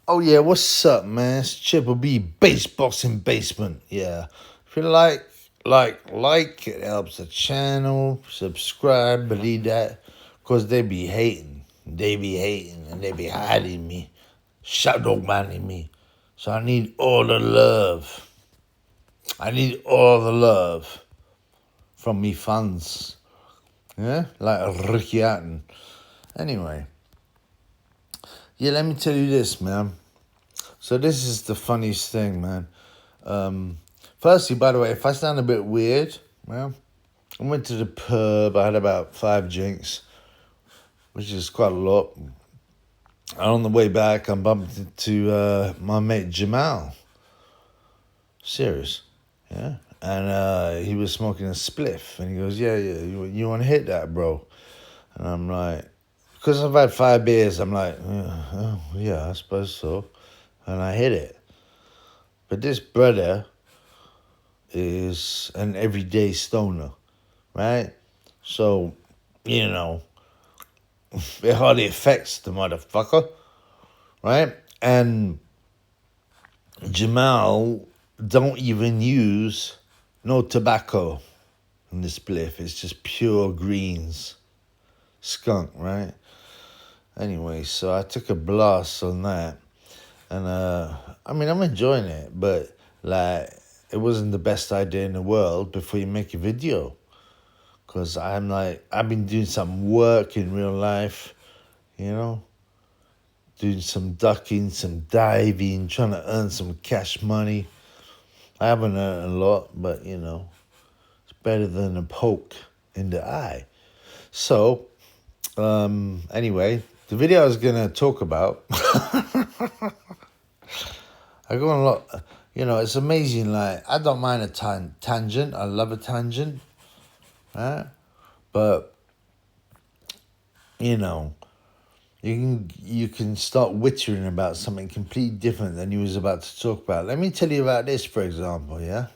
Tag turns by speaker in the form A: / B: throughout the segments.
A: Oh yeah, what's up, man? It's Triple B Base Boxing Basement. Yeah, if you like, it helps the channel. Subscribe, believe that, cause they be hating, and they be hiding me, shadow banning me. So I need all the love. I need all the love from me fans. Yeah, like Ricky Hatton. Anyway, yeah, let me tell you this, man. So this is the funniest thing, man. Firstly, by the way, if I sound a bit weird, well, I went to the pub. I had about 5 drinks, which is quite a lot. And on the way back, I bumped into my mate Jamal. Serious, yeah. And he was smoking a spliff, and he goes, "Yeah, you want to hit that, bro?" And I'm like, because I've had 5 beers, I'm like, oh, yeah, I suppose so. And I hit it. But this brother is an everyday stoner, right? So, you know, it hardly affects the motherfucker, right? And Jamal don't even use no tobacco in this spliff. It's just pure greens, skunk, right? Anyway, so I took a blast on that, and I mean I'm enjoying it, but like it wasn't the best idea in the world before you make a video. Because I'm like, I've been doing some work in real life, you know, doing some ducking, some diving, trying to earn some cash money. I haven't earned a lot, but, you know, it's better than a poke in the eye. So, anyway, the video I was going to talk about, I go on a lot, you know, it's amazing. Like, I don't mind a tangent. I love a tangent, right? But, you know, you can start wittering about something completely different than you was about to talk about. Let me tell you about this, for example, yeah?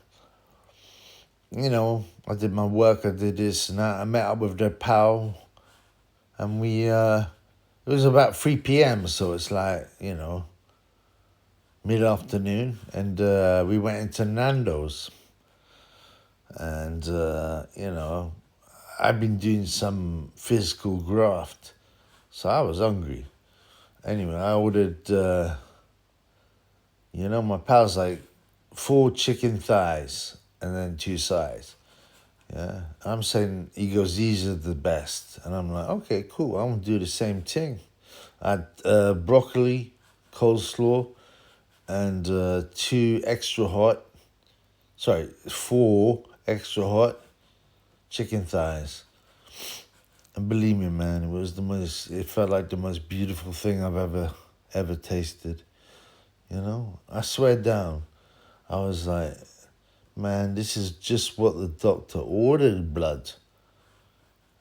A: You know, I did my work, I did this and that. I met up with their pal, and it was about 3 p.m., so it's like, you know, mid-afternoon, and we went into Nando's. And, you know, I've been doing some physical graft, so I was hungry. Anyway, I ordered, you know, my pal's like 4 chicken thighs and then 2 sides. Yeah. I'm saying, he goes, these are the best. And I'm like, okay, cool. I'm going to do the same thing. I had broccoli, coleslaw, and 4 extra hot chicken thighs. And believe me, man, it felt like the most beautiful thing I've ever tasted. You know, I swear down. I was like, man, this is just what the doctor ordered, blood.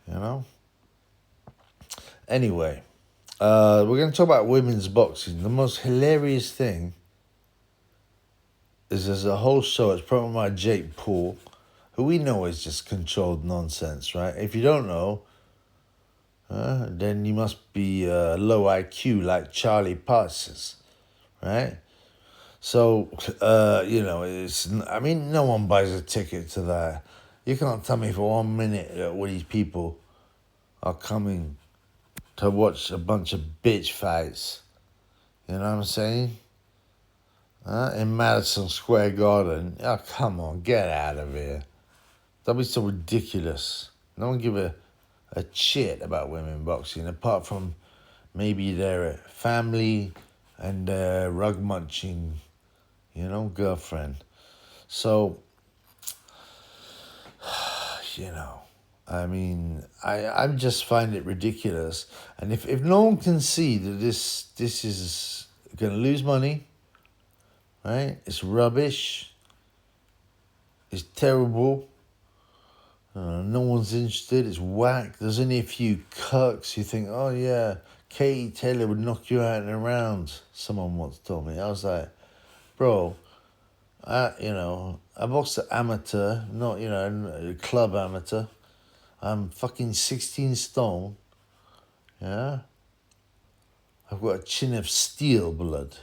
A: You know? Anyway, we're going to talk about women's boxing. The most hilarious thing is there's a whole show. It's promoted by Jake Paul, who we know is just controlled nonsense, right? If you don't know, then you must be low IQ like Charlie Parsons, right? So, you know, I mean, no one buys a ticket to that. You can't tell me for 1 minute that all these people are coming to watch a bunch of bitch fights. You know what I'm saying? In Madison Square Garden. Oh, come on, get out of here. Don't be so ridiculous. No one give a shit about women boxing, apart from maybe their family and their rug munching, you know, girlfriend. So, you know, I mean, I just find it ridiculous. And if no one can see that this is going to lose money, right? It's rubbish. It's terrible. No one's interested. It's whack. There's only a few cucks who think, oh yeah, Katie Taylor would knock you out in a round. Someone once told me. I was like, bro, I boxed an amateur, not, you know, a club amateur. I'm fucking 16 stone. Yeah? I've got a chin of steel, blood.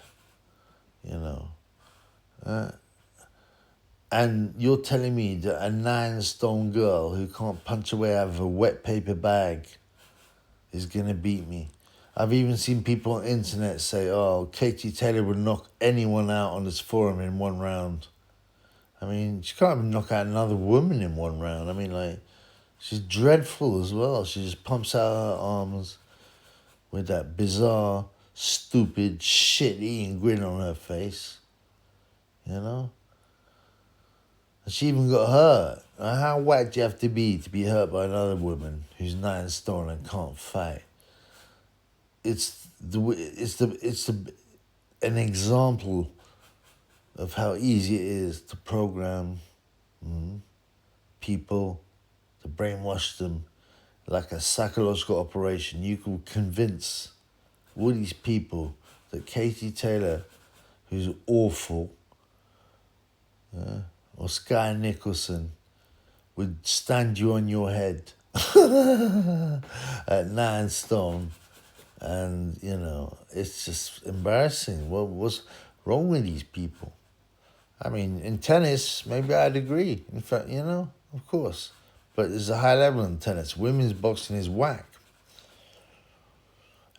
A: you know. And you're telling me that a 9 stone girl who can't punch away out of a wet paper bag is going to beat me. I've even seen people on the internet say, oh, Katie Taylor would knock anyone out on this forum in 1 round. I mean, she can't even knock out another woman in 1 round. I mean, like, she's dreadful as well. She just pumps out her arms with that bizarre, stupid, shit-eating grin on her face. You know? And she even got hurt. Now, how whack do you have to be hurt by another woman who's 9 stone and can't fight? It's an example of how easy it is to program people, to brainwash them, like a psychological operation. You can convince all these people that Katie Taylor, who's awful, or Sky Nicholson, would stand you on your head at 9 stone. And, you know, it's just embarrassing. What's wrong with these people? I mean, in tennis, maybe I'd agree. In fact, you know, of course. But there's a high level in tennis. Women's boxing is whack.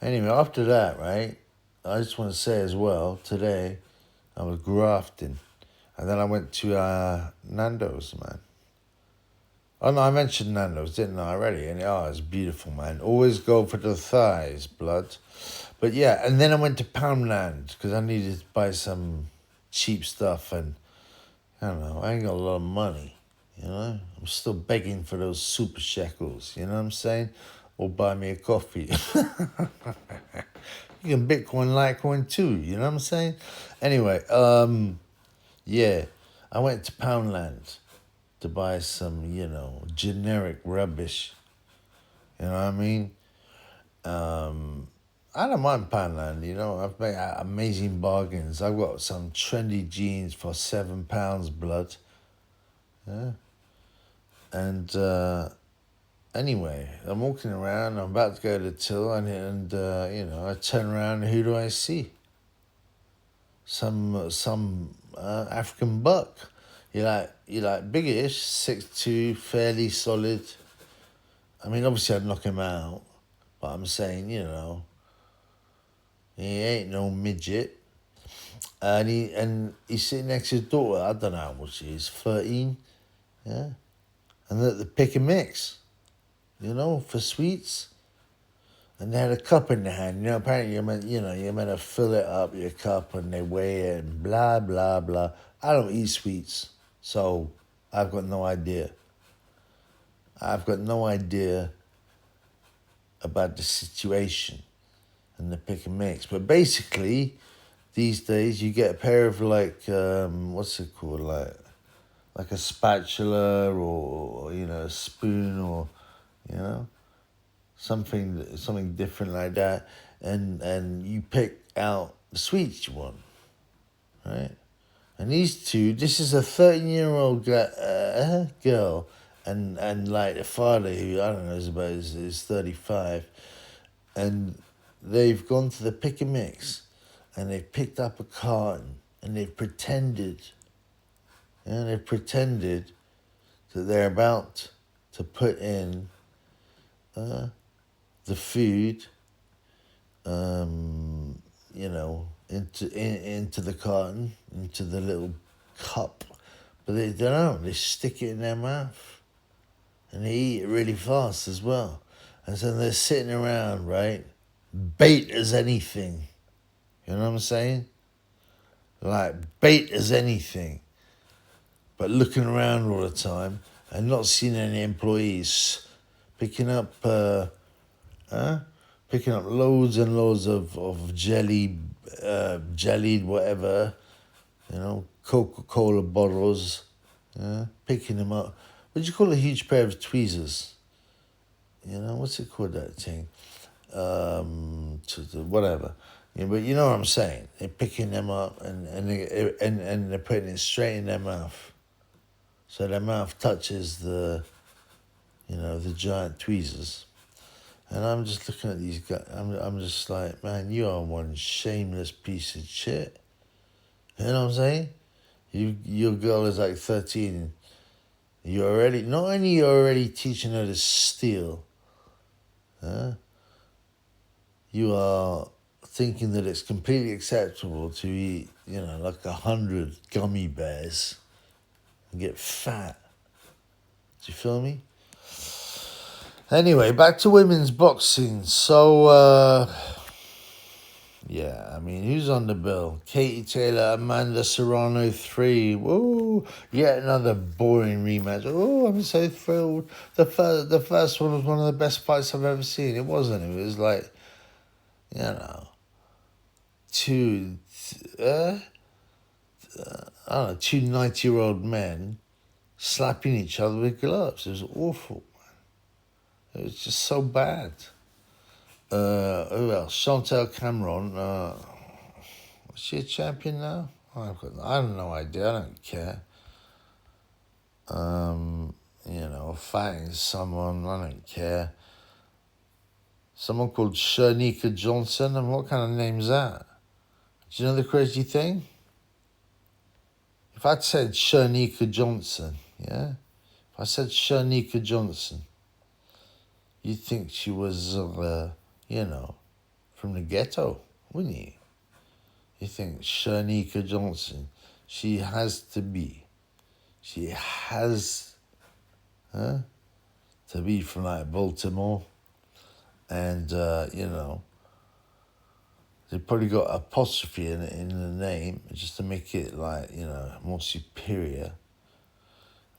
A: Anyway, after that, right, I just want to say as well, today I was grafting. And then I went to Nando's, man. Oh, no, I mentioned Nando's, didn't I, already? And it's beautiful, man. Always go for the thighs, blood. But yeah, and then I went to Poundland because I needed to buy some cheap stuff. And, I don't know, I ain't got a lot of money, you know? I'm still begging for those super shekels, you know what I'm saying? Or buy me a coffee. You can Bitcoin, Litecoin too, you know what I'm saying? Anyway, yeah, I went to Poundland to buy some, you know, generic rubbish. You know what I mean? I don't mind Poundland, you know. I've made amazing bargains. I've got some trendy jeans for £7, blood. Yeah. And anyway, I'm walking around. I'm about to go to the till, and you know, I turn around, and who do I see? Some African buck. You like biggish, 6'2", fairly solid. I mean, obviously I'd knock him out, but I'm saying, you know, he ain't no midget. And he's sitting next to his daughter. I don't know how old she is, 13. Yeah, and the pick and mix, you know, for sweets. And they had a cup in their hand. You know, apparently you're meant to fill it up, your cup, and they weigh it, and blah, blah, blah. I don't eat sweets, so I've got no idea. I've got no idea about the situation and the pick and mix. But basically, these days, you get a pair of, like, what's it called, like a spatula or, you know, a spoon or, you know, something different like that, and you pick out the sweets you want, right? And this is a 13-year-old girl, and like the father, who I don't know is 35, and they've gone to the pick and mix, and they've picked up a carton, and they've pretended that they're about to put in the food, you know, into the carton, into the little cup, but they don't. They stick it in their mouth, and they eat it really fast as well. And so they're sitting around, right, bait as anything. You know what I'm saying? Like bait as anything, but looking around all the time and not seeing any employees, picking up loads and loads of jellied whatever, you know, Coca-Cola bottles, picking them up. What do you call a huge pair of tweezers? You know, what's it called, that thing? Whatever. Yeah, but you know what I'm saying. They're picking them up and they're putting it straight in their mouth. So their mouth touches the giant tweezers. And I'm just looking at these guys. I'm just like, man, you are one shameless piece of shit. You know what I'm saying? Your girl is like 13. You're already, not only you're already teaching her to steal, huh? You are thinking that it's completely acceptable to eat, like 100 gummy bears and get fat. Do you feel me? Anyway, back to women's boxing. So, yeah, I mean, who's on the bill? Katie Taylor, Amanda Serrano 3. Woo! Yet another boring rematch. Oh, I'm so thrilled. The first one was one of the best fights I've ever seen. It wasn't. It was like, two, I don't know, two 90-year-old men slapping each other with gloves. It was awful, man. It was just so bad. Who else? Chantel Cameron. Is she a champion now? I have no idea. I don't care. Fighting someone. I don't care. Someone called Shernika Johnson. And what kind of name's that? Do you know the crazy thing? If I'd said Shernika Johnson, yeah? If I said Shernika Johnson, you'd think she was, from the ghetto, wouldn't you? You think Shernika Johnson, she has to be from like Baltimore. And, they probably got apostrophe in the name just to make it like, more superior.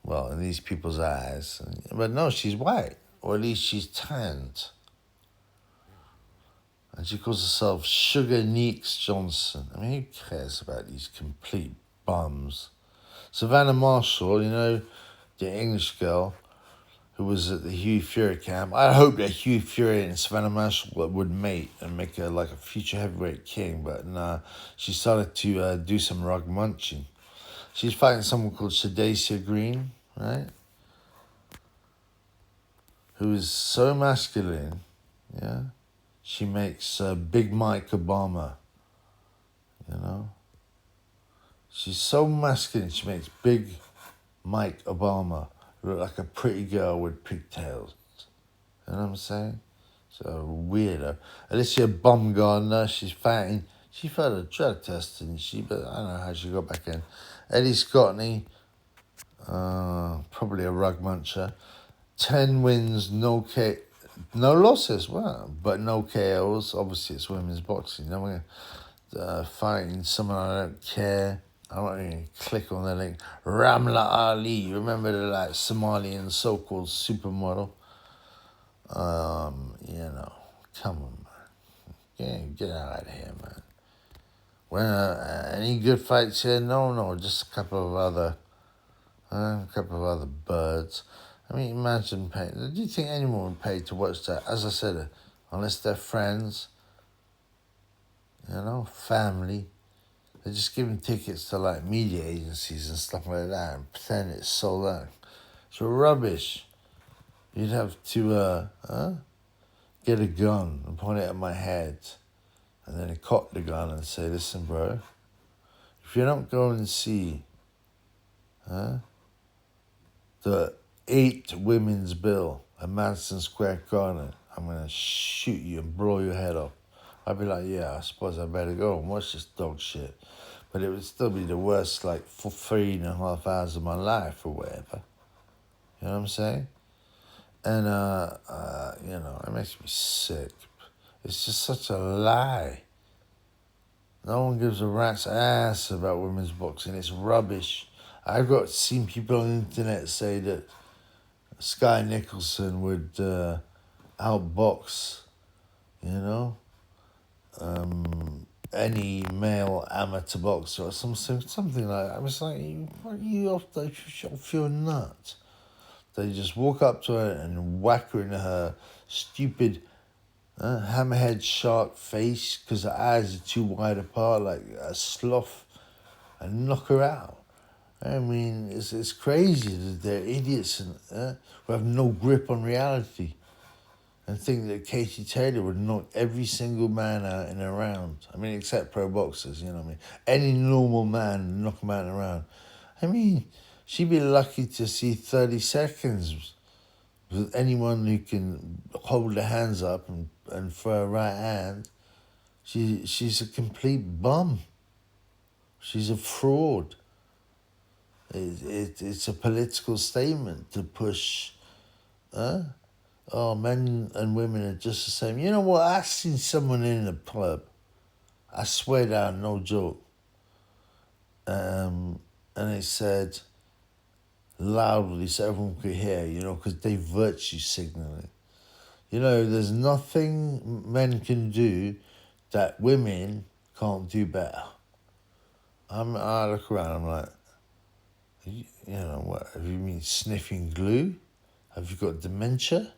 A: Well, in these people's eyes. But no, she's white. Or at least she's tanned. And she calls herself Sugar Neeks Johnson. I mean, who cares about these complete bums? Savannah Marshall, the English girl who was at the Hugh Fury camp. I hope that Hugh Fury and Savannah Marshall would mate and make her like a future heavyweight king. But nah, she started to do some rug munching. She's fighting someone called Shadacia Green, right? Who is so masculine, yeah? She makes Big Mike Obama, She's so masculine, she makes Big Mike Obama look like a pretty girl with pigtails. You know what I'm saying? So weirdo. Alicia Baumgardner, she's fighting. She failed a drug test, didn't she? But I don't know how she got back in. Eddie Scottney, probably a rug muncher. 10 wins, no losses. Wow, but no KOs. Obviously, it's women's boxing. Then we're fighting someone I don't care. I don't even click on the link. Ramla Ali, remember the Somalian so-called supermodel? Come on, man. Get out of here, man. When any good fights here? No, just a couple of other birds. I mean, imagine paying. Do you think anyone would pay to watch that? As I said, unless they're friends, family. They're just giving tickets to media agencies and stuff like that and pretend it's sold out. It's rubbish. You'd have to get a gun and point it at my head and then cock the gun and say, listen, bro, if you don't go and see the 8 women's bill at Madison Square Garden, I'm going to shoot you and blow your head off. I'd be like, yeah, I suppose I better go and watch this dog shit. But it would still be the worst, for 3.5 hours of my life or whatever. You know what I'm saying? And, it makes me sick. It's just such a lie. No one gives a rat's ass about women's boxing. It's rubbish. I've seen people on the internet say that Sky Nicholson would outbox, any male amateur boxer or something like that. I was like, you off your nut? They just walk up to her and whack her in her stupid hammerhead shark face because her eyes are too wide apart like a sloth and knock her out. I mean, it's crazy that they're idiots and who have no grip on reality. and think that Katie Taylor would knock every single man out in a round. I mean, except pro boxers, you know what I mean? Any normal man would knock him out in a round. I mean, she'd be lucky to see 30 seconds with anyone who can hold their hands up and throw a right hand. She's a complete bum. She's a fraud. It's a political statement to push. Oh, men and women are just the same. You know what? I seen someone in a pub. I swear down, no joke. And they said loudly so everyone could hear, you know, because they virtue signaling. You know, there's nothing men can do that women can't do better. I look around, I'm like, you know, what? Have you been sniffing glue? Have you got dementia?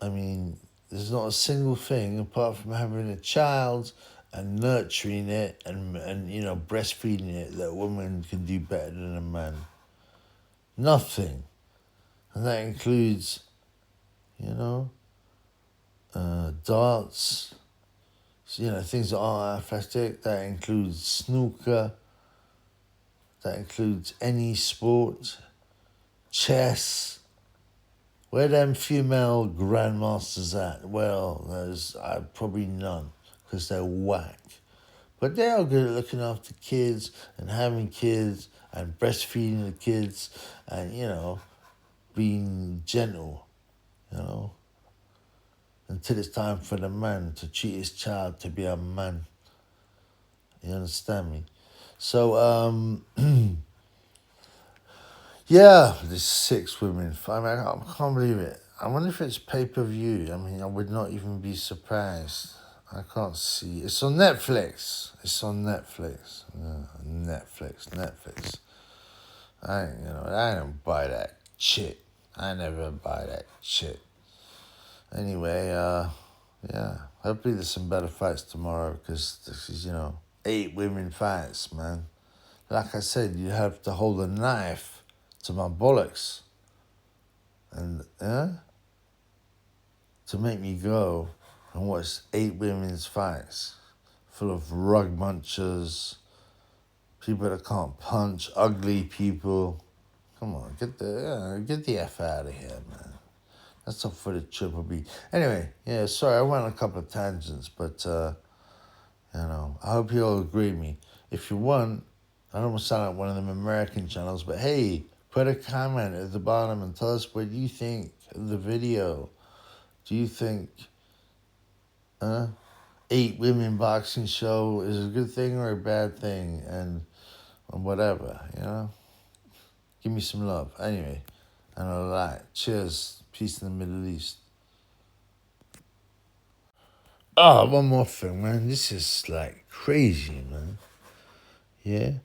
A: I mean, there's not a single thing apart from having a child and nurturing it and you know, breastfeeding it that a woman can do better than a man. Nothing. And that includes, you know, darts, you know, things that aren't athletic. That includes snooker. That includes any sport. Chess. Where them female grandmasters at? Well, there's probably none, because they're whack. But they are good at looking after kids and having kids and breastfeeding the kids and, you know, being gentle, you know, until it's time for the man to treat his child to be a man. You understand me? So, yeah, there's 6 women. I mean, I can't believe it. I wonder if it's pay-per-view. I mean, I would not even be surprised. I can't see. It's on Netflix. It's on Netflix. Netflix. I don't buy that shit. I never buy that shit. Anyway, yeah. Hopefully there's some better fights tomorrow, because this is, you know, 8 women fights, man. Like I said, you have to hold a knife to my bollocks. And, to make me go and watch 8 women's fights full of rug munchers, people that can't punch, ugly people. Come on, get the F out of here, man. That's up for the Triple B. Anyway, yeah, sorry, I went on a couple of tangents, but, you know, I hope you all agree with me. If you want, I don't want to sound like one of them American channels, but hey, put a comment at the bottom and tell us what you think of the video. Do you think 8 women boxing show is a good thing or a bad thing? And whatever, you know? Give me some love. Anyway, and a lot. Cheers. Peace in the Middle East. Oh, one more thing, man. This is like crazy, man. Yeah?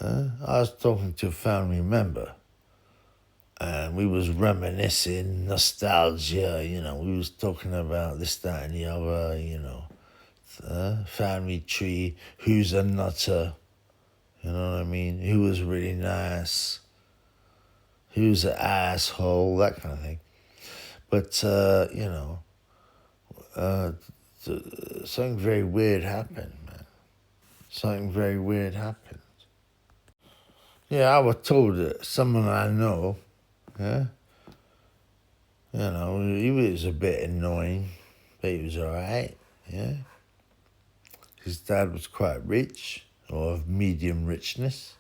A: I was talking to a family member, and we was reminiscing, nostalgia, you know. We was talking about this, that, and the other, you know. Family tree, who's a nutter, you know what I mean? Who was really nice, who's an asshole, that kind of thing. But, you know, something very weird happened, man. Something very weird happened. Yeah, I was told that someone I know, yeah, you know, he was a bit annoying, but he was all right, yeah. His dad was quite rich, or of medium richness,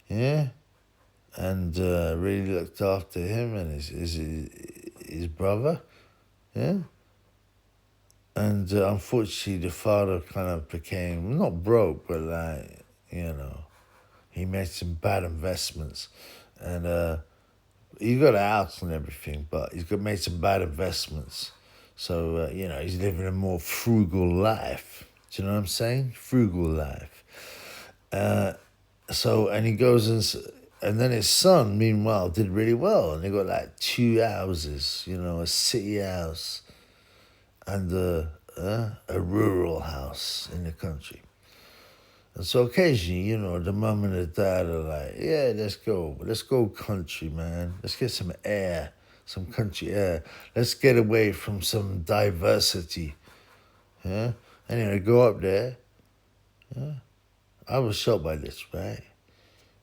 A: yeah, and really looked after him and his brother, yeah. And unfortunately, the father kind of became, not broke, but like, you know, he made some bad investments. And he got a house and everything, but he's made some bad investments. So, you know, he's living a more frugal life. Do you know what I'm saying? Frugal life. And he goes and then his son, meanwhile, did really well. And they got like 2 houses, you know, a city house and a rural house in the country. And so occasionally, you know, the mum and the dad are like, yeah, let's go country, man. Let's get some air, some country air. Let's get away from some diversity. Yeah. Anyway, go up there. Yeah. I was shocked by this, right?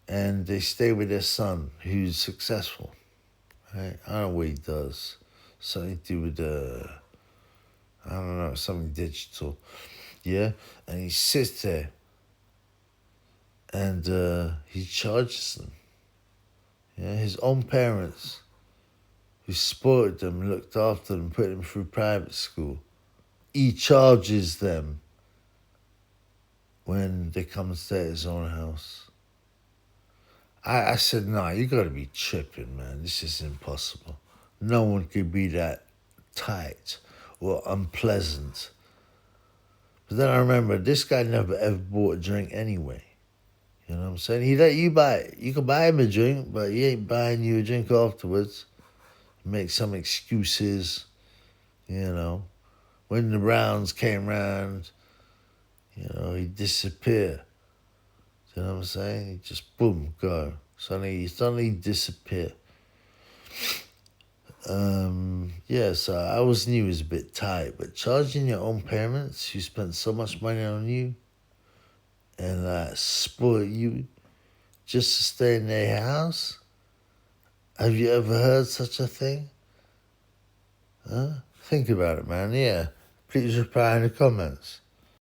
A: And they stay with their son, who's successful. Right? I don't know what he does. Something to do with I don't know, something digital. Yeah. And he sits there and he charges them. Yeah, his own parents who supported them, looked after them, put them through private school. He charges them when they come and stay at his own house. I said, nah, you gotta be tripping, man. This is impossible. No one could be that tight or unpleasant. But then I remember this guy never ever bought a drink anyway. You know what I'm saying? He let you buy it. You can buy him a drink, but he ain't buying you a drink afterwards. Make some excuses, you know. When the rounds came round, you know, he'd disappear. You know what I'm saying? He'd just boom, go. Suddenly disappear. Yeah, so I always knew it was a bit tight, but charging your own parents who spent so much money on you and spoil you just to stay in their house? Have you ever heard such a thing? Huh? Think about it, man. Yeah. Please reply in the comments.